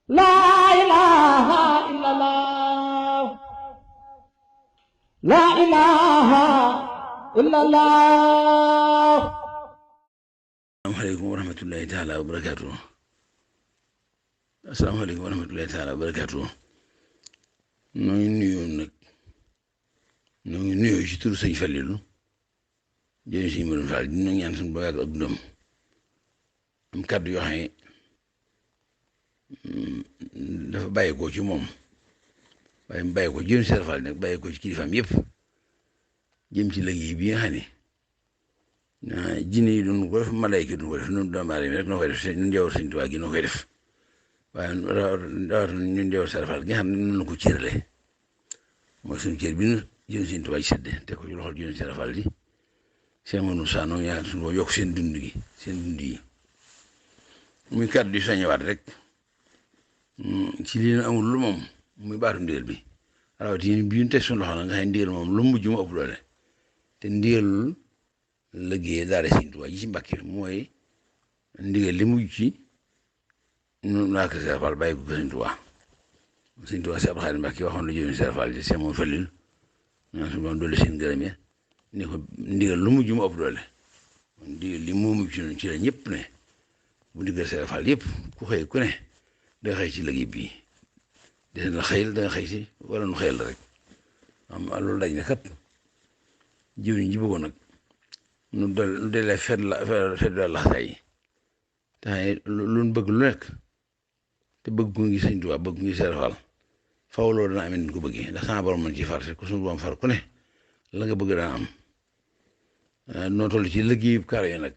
لا إله إلا الله لا إله إلا الله. asalaamaaleykum wa rahmatullahi taala wa barakaatu. asalaamaaleykum wa rahmatullahi taala wa barakaatu. noo ngi nuyoo nag noo ngi nuyoo ci turu sëñ Fallilu jërëjëf sëñ Modou Fall dina ñaan suñu ba yàgg ak dundam am kàddu yoo xam ne dafa bàyyi ko ci moom waaye mu bàyyi ko jërëjëf Sëñ Fall nag bàyyi ko ci kilifaam yëpp jëm ci liggéey bi nga xam ne jinne yi doon ko def malayka doon ko def ñun doomu aadama rek noo koy def ñun njaboot Sëñ Tuubaa gi noo koy def waaye rawatina ñun njaboot Sëñ Fall gi nga xam ne noonu la ko cërale mooy suñu cër bi ñu jëm Sëñ Tuubaa ci sédde te ko ci loxol jëm Sëñ Fall di seen mënu saanoo ñaan suñu boo yokk seen dund gi seen dund yi muy kàddu di soññewaat rek ci lii na amul lu moom muy baatu ndigal bi rawatina bi ñu teg suñu loxo nag nga xam ne ndigal moom lu mujj mu ëpp doole te ndigalul liggéey daara Sëñ Tuubaa ji ci Mbàkke mooy ndigal li mujj ci ñun waa kër Sëñ Fall bàyyi ko Sëñ Tuubaa Sëñ Tuubaa si Abdou Khadre Mbàkke waxoon la jëmi Sëñ Fall ji seen moom Fallilu ñaan suñu borom dolli seen gërëm ya ni ko ndigal lu mujj mu ëpp doole ndigal li moo mujj ci la ñëpp ne bu ndigal Sëñ Fall yëpp ku xëy ku ne da nga xëy ci liggéey bii des na xëyal da nga xëy si wala nu xëyal rek am loolu daj na kat jëwriñ ji bëggoon nag nu delee fet la laxasaay te lu bëgg lu nekk te bëgg ko ngi Sëñ Tuubaa bëgg ko ngi Sëñ Fall faw loolu dana amee ni ko bëggee ndax sama borom mën ci far ku suñu borom far ku ne la nga bëgg dana am noo toll ci liggéeyu kar yi nag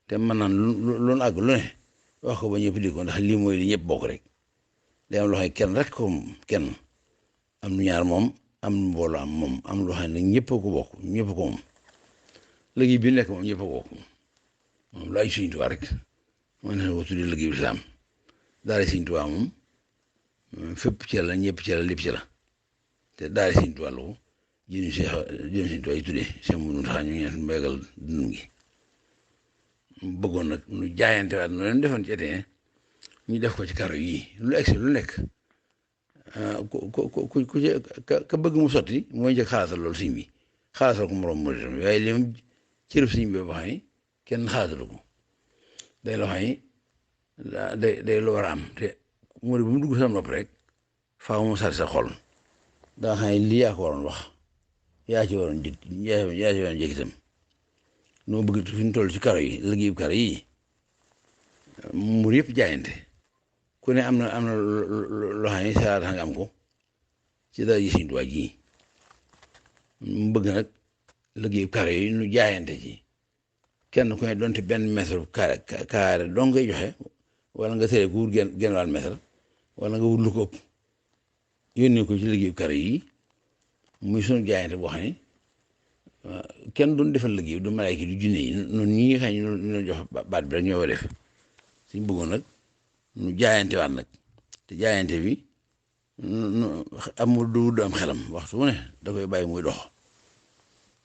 te mën naan lu àgg lu ne wax ko ba ñëpp di ko ndax lii mooy li ñëpp bokk rek day am loo xam ne kenn rek ko kenn am nu ñaar moom am mbooloo am moom am loo xam ne ñëpp ko bokk ñëpp ko moom liggéey bi nekk moom ñëpp ko bokk moom lu ay Sëñ Tuubaa rek mën na ko tuddee liggéeyu lislaam daara Sëñ Tuubaa moom fépp ci la ñëpp ci la lépp ci la te daara Sëñ Tuubaa la ko jëriñ Sëñ Tuubaa yi tuddee seen mënu tax ñu ñaan mbéygal dundum gi bëggoon nag nu jaayante waat nu leen defoon ci été ñu def ko ci karo yii lu egsi lu nekk ka bëgg mu sotti mooy njëkk xalaatal loolu sëñ bi xalaatal ko moroom moo tam waaye li mu cërëb sëñ bi boo xam ne kenn xalaatalu ko day loo xam ne day lu war a am te mu ne bu mu dugg sa nopp rek faaw mu sar sa xol daa xam ne lii yaa ko waroon wax yaa ci waroon jëkk yaa ci waroon jëkk itam noo bëgg fi ñu toll ci karo yi liggéeyu karo yi mur yëpp jaayante ku ne am na loo xam ne saa tax nga am ko ci dara ji Sëñ Tuubaa ji mu bëgg nag liggéeyu karo yi nu jaayante ci kenn ku ne donte benn mètre carré dong ngay joxe wala nga tere ko wut genn wàll mètre wala nga wut lu ko ëpp yónnee ko ci liggéeyu karo yi muy sunu jaayante boo xam ne kenn duñ defal liggéey du malaayka du jinne yi noonu ñi nga xam ne ñu jox baat bi rek ñoo ko def suñ bëggoon nag nu jaayante waat nag te jaayante bi amul du am xelam waxtu wu ne da koy bàyyi muy dox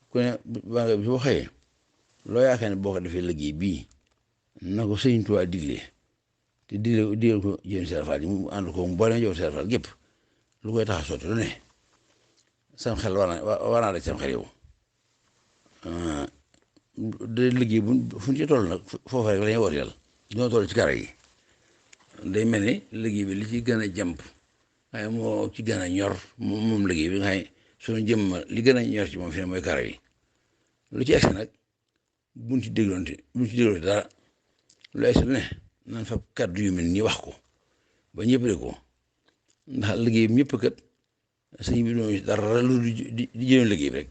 ku ne ba nga boo xëyee loo yaakaar ne boo ko defee liggéey bii na ko Sëñ Tuubaa diglee te digal ko jëm Sëñ Fall yi mu ànd ko mu boole jow Sëñ Fall gépp lu koy tax a sotti lu ne sam xel war naa la sam xel yow day liggéey fu ñu ci toll nag foofu rek la ñuy wooteel dina toll ci kara yi day mel ni liggéey bi li ci gën a jàmp waaye moo ci gën a ñor moom liggéey bi nga xam ne suñu jëmm li gën a ñor ci moom fi ne mooy kara yi lu ci egsi nag buñ ci dégloonte dara lu egsi lu ne nan fa kàddu yu mel nii wax ko ba ñëpp de ko ndax liggéey bi ñëpp kat sëñ bi doon dara lu di jëme liggéey bi rek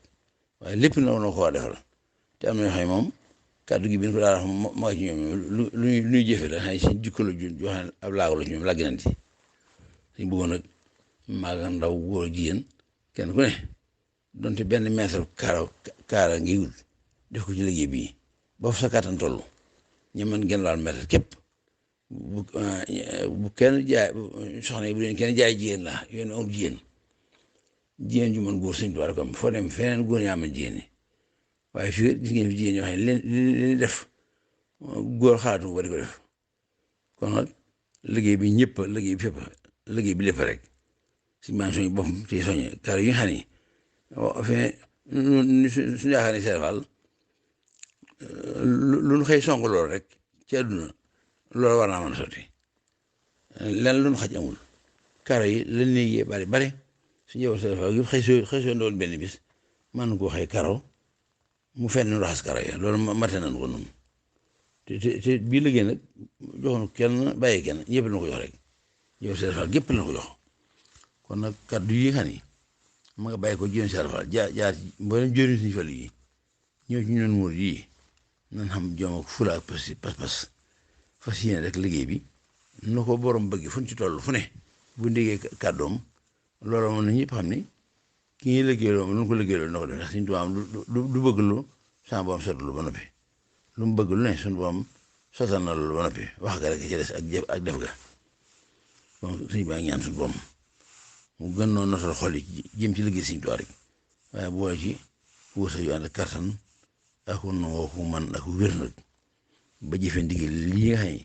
waaye lépp na ko war a defal te am na ñoo xam ne moom kàddu gi bi ñu ko daal moo ci ñoom lu ñuy jëfe la xëy si jikko la joo xam ne ab laago la ci ñoom làgg nañ ci suñ bëggoon nag mag ak ndaw góor jigéen kenn ku ne donte benn mètre kaara ngi wut def ko ci liggéey bii ba fa sa kàttan toll ñu mën genn wàll mètre képp bu kenn jaay soxna yi bu leen kenn jaay jigéen la yoon amul jigéen ju mën góor Sëñ Tuubaa ko am foo dem feneen góor ñaa mën jigéen ñi waaye fii gis ngeen fi jigéen ñoo xam ne li def góor xalaatu ba di ko def kon nag liggéey bi ñëpp liggéey bi fépp liggéey bi lépp rek si man suñu boppam ci soññe kar yi nga xam ni suñu yaakaar ne Serapal lu ñu xëy song loolu rek ci àdduna loolu war naa mën a sotti lenn lu ñu xaj amul karo yi lan léegi bari su ñëw Serapal yëpp xëy soo ndool benn bis man koo xëy karo mu fenn nu raxas karo yi loolu mate nañ ko noonu te bii liggéey nag joxoon kenn bàyyi kenn ñëpp la ko jox rek yow Serapal gépp la ko jox kon nag kaddu yi nga xam ni ma nga bàyyi ko jëm Serapal jaar mboolem jëriñ suñu fàll yi ñëw ci ñun muur yi nan xam jom ak fula ak pas-pas fas yéene rek liggéey bi nu ko borom bëgg fu ñu ci toll fu ne bu ndégee kàddoom loolu moom na ñëpp xam ni ki ñuy liggéeyloo lu ko liggéeyloo na ko def ndax suñu tubaab du bëgg lu sama borom sottalu ba noppi lu mu bëgg lu ne suñu borom sottal na loolu ba noppi wax ga rek ci des ak jëf ak def ga donc suñu baa ngi ñaan suñu borom mu gën noo notal xol yi jëm ci liggéey suñu tubaab rek waaye boole ci wërsëg yu ànd ak kattan ak nangoo ko man ak wér nag ba jëfee ndigal lii nga xam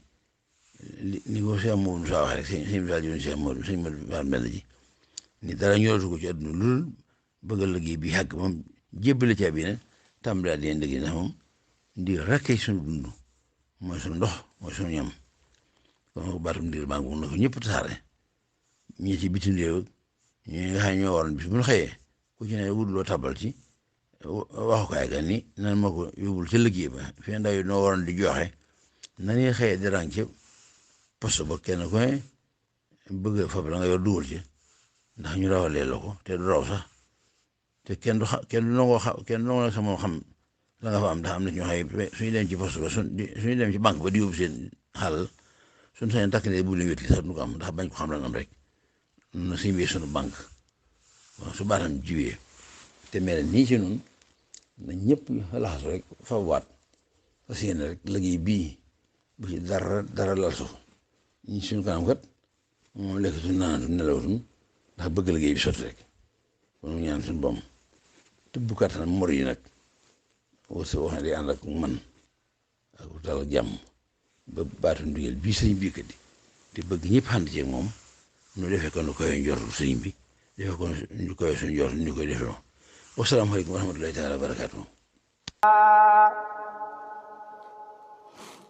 ne ni ko Cheikh Modou Moussa waxee rek sëñ Moussa Diop Cheikh Modou sëñ Modou Mbend ji ni dara ñoratu ko ci àdduna loolu bëgg a liggéey bi xàgg moom jébbale ca bi ne tàmbali di leen liggéey ndax moom ndi rakkee suñu dund mooy suñu ndox mooy suñu ñam kon ko baatum ndigal baa ngi na ko ñëpp tasaare ñi ci bitim réew ñi nga xam ne ñoo waroon bis bu ñu xëyee ku ci ne wut loo tabal ci waxukaay ga ni nan ma ko yóbbul ca liggéey ba fi ndaw yi noo waroon di joxe nañuy xëyee di rang ci poste ba kenn ku ne bëgg fab la nga yor dugal ci ndax ñu rawalee la ko te du raw sax te kenn du nangoo kenn nangoo nag sama xam la nga fa am ndax am na ñoo xam ne suñu dem ci poste ba suñu dem ci banque ba di yóbbu seen xalal suñu sañoon takk ne bu leen wétli sax du ko am ndax bañ ko xam la nga am rek na suñu wee suñu banque su baatam jiwee te mel nii ci noonu na ñëpp laxasu rek fa waat fas yéene rek liggéey bii bu ci dara lal so ñi suñu kanam kat moom lekkatuñ naanatuñ nelawatuñ ndax bëgg liggéey bi sotti rek kon ñaan suñu boom tëbb kattan mor yi nag wasa wax ne day ànd ak man ak dal jàmm ba baatu ndigal bii sëñ bii kat te bëgg ñëpp ànd ceeg moom nu defee ko nu koy njortu sëñ bi defee ko ñu koy suñu njortu ñu koy defee moom wasalaamaaleykum wa rahmatulahi taala wa barakaatu.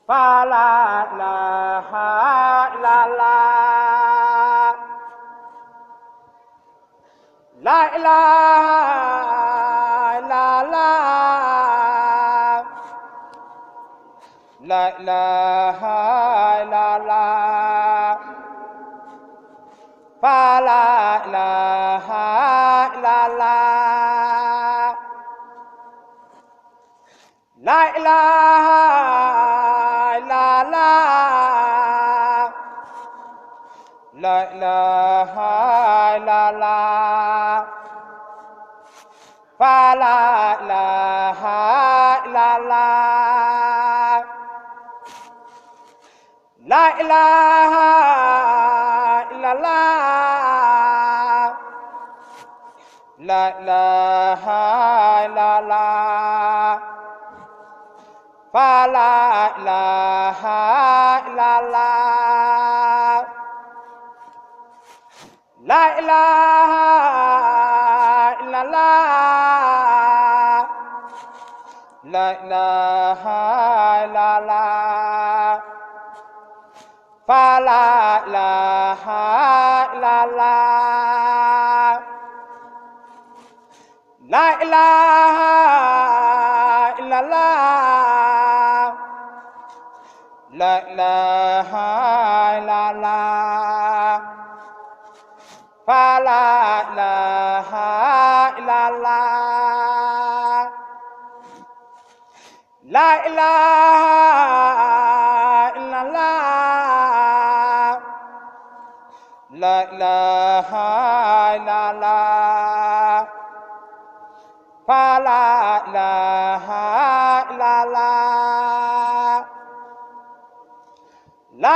Fa la ilaha illallah la ilaha illallah la ilaha illallah fa la ilaha illallah la ilaha illallah la ilaha illallah fa la ilaha illallah la ilaha illallah la ilaha illallah fa la ilaha illallah la ilaha illallah la ilaha illallah fa la ilaha illallah la ilaha illallah la ilaha illallah fa la ilaha illallah la ilaha illallah la ilaha illallah fa la ilaha illallah la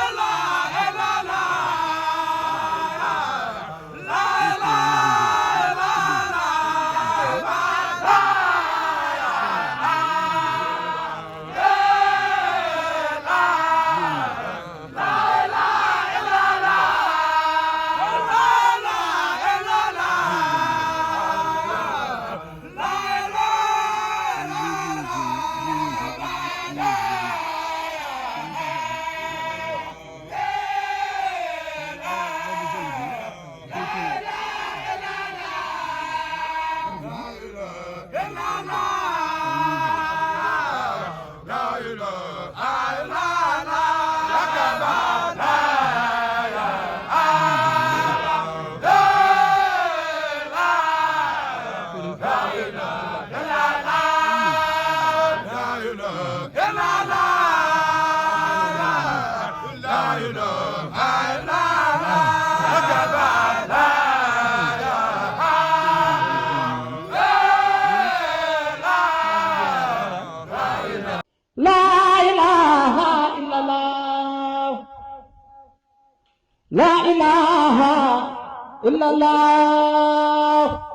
la لا إله إلا الله